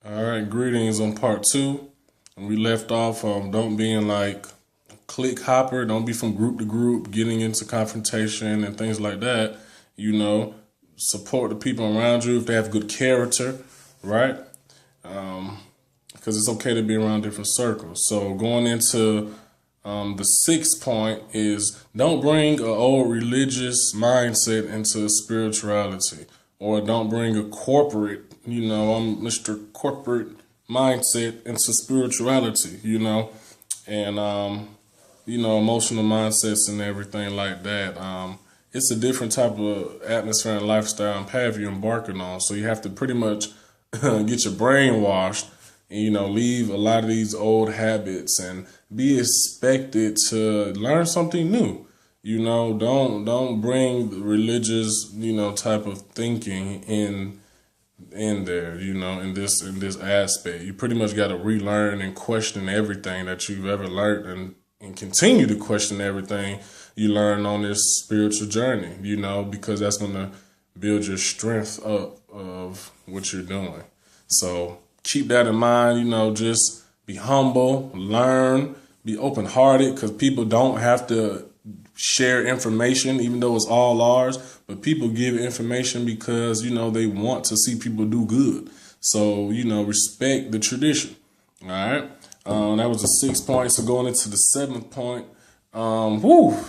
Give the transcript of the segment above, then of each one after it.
All right, greetings on part two. And we left off don't being like a click hopper, don't be from group to group, getting into confrontation and things like that. You know, support the people around you if they have good character, right? Because it's okay to be around different circles. So going into the sixth point is don't bring an old religious mindset into spirituality, or don't bring a corporate, I'm Mr. Corporate mindset into spirituality, and, emotional mindsets and everything like that. It's a different type of atmosphere and lifestyle and path you're embarking on. So you have to pretty much get your brain washed and, leave a lot of these old habits and be expected to learn something new. Don't bring the religious, type of thinking in there, in this aspect. You pretty much got to relearn and question everything that you've ever learned and continue to question everything you learn on this spiritual journey, because that's going to build your strength up of what you're doing. So keep that in mind, just be humble, learn, be open-hearted, because people don't have to share information, even though it's all ours, but people give information because, they want to see people do good. So, respect the tradition. All right. That was the 6 points. So going into the 7th point,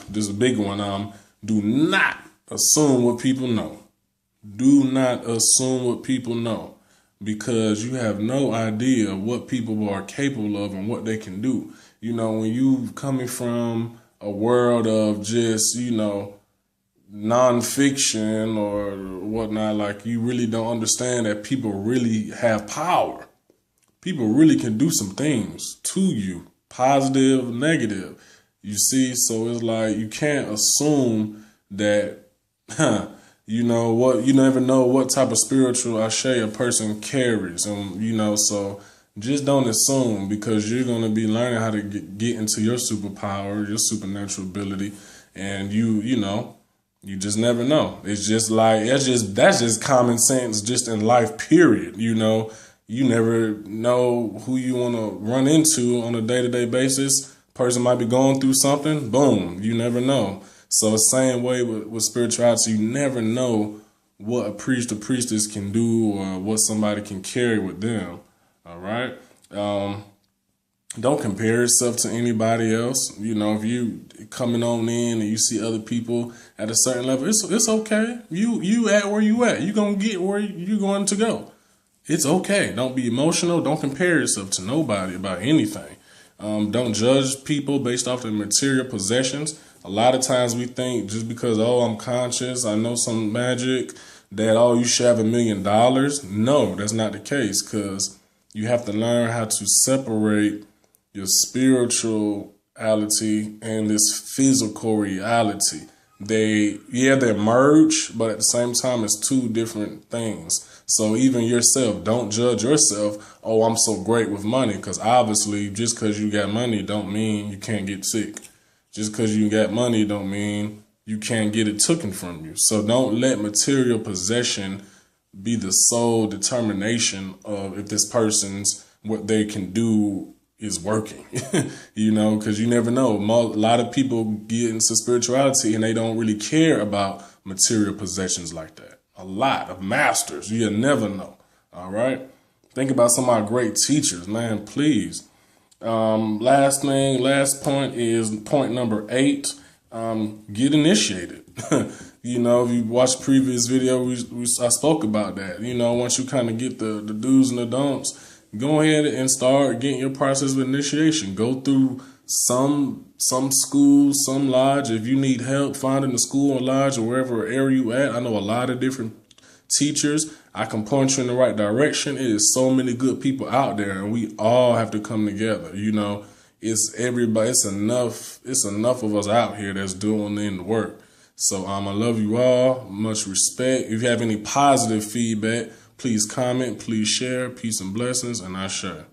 this is a big one. Do not assume what people know. Do not assume what people know, because you have no idea what people are capable of and what they can do. When you coming from a world of just, nonfiction or whatnot, like, you really don't understand that people really have power. People really can do some things to you, positive, negative. You see, so it's like you can't assume that, you never know what type of spiritual ashe a person carries. And, so just don't assume, because you're going to be learning how to get into your superpower, your supernatural ability. And you just never know. It's just like, that's just common sense just in life, period. You never know who you want to run into on a day-to-day basis. Person might be going through something, boom, you never know. So the same way with spirituality, you never know what a priest or priestess can do or what somebody can carry with them. All right. Don't compare yourself to anybody else. If you coming on in and you see other people at a certain level, it's okay. You at where you at. You gonna get where you going to go. It's okay. Don't be emotional. Don't compare yourself to nobody about anything. Don't judge people based off their material possessions. A lot of times we think just because, I'm conscious, I know some magic, that, you should have $1 million. No, that's not the case, because you have to learn how to separate your spirituality and this physical reality. They merge, but at the same time, it's two different things. So even yourself, don't judge yourself. Oh, I'm so great with money, because obviously just because you got money don't mean you can't get sick. Just because you got money don't mean you can't get it taken from you. So don't let material possession be the sole determination of if this person's what they can do is working, because you never know. A lot of people get into spirituality and they don't really care about material possessions like that. A lot of masters, you never know. All right. Think about some of our great teachers, man, please. Last point is point number 8. Get initiated. If you watch previous video, I spoke about that. Once you kind of get the do's and the don'ts, go ahead and start getting your process of initiation. Go through some school, some lodge. If you need help finding a school or lodge or wherever area you at, I know a lot of different teachers. I can point you in the right direction. It is so many good people out there, and we all have to come together. It's everybody. It's enough of us out here that's doing the work. So I love you all. Much respect. If you have any positive feedback, please comment, please share. Peace and blessings, and I share.